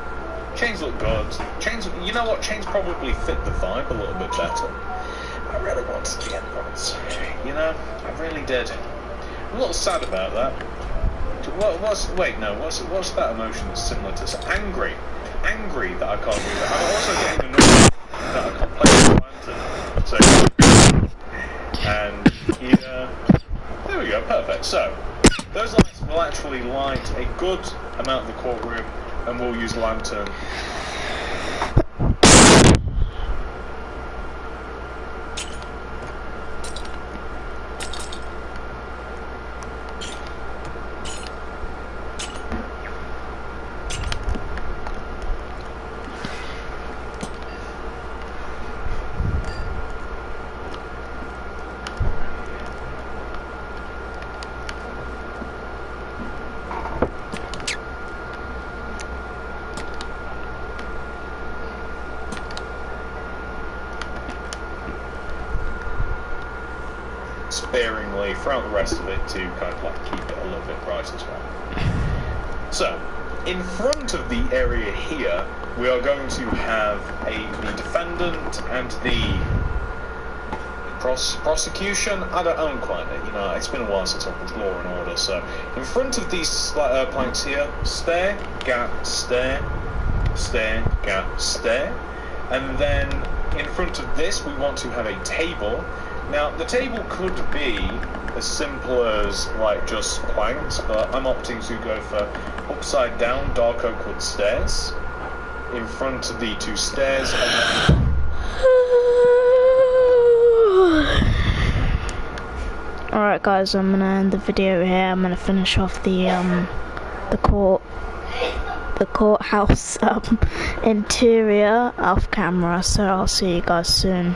Chains look good. Chains, you know what? Chains probably fit the vibe a little bit better. I really wanted the end rods. You know, I really did. I'm a little sad about that. What's that emotion that's similar to? So, angry. Angry that I can't do that. I'm also getting annoyed that I can't play the lantern. So, and yeah, there we go, perfect. So, those lights will actually light a good amount of the courtroom, and we'll use lantern. Sparingly throughout the rest of it to kind of like keep it a little bit bright as well. So, in front of the area here, we are going to have the defendant and the prosecution. I don't quite know, you know, it's been a while since I've watched Law and Order. So, in front of these planks here, stair, gap, stair, stair, gap, stair, and then in front of this, we want to have a table. Now, the table could be as simple as, like, just planks, but I'm opting to go for upside down dark oak wood stairs in front of the two stairs, and then... Alright guys, I'm gonna end the video here. I'm gonna finish off the courthouse interior off camera, so I'll see you guys soon.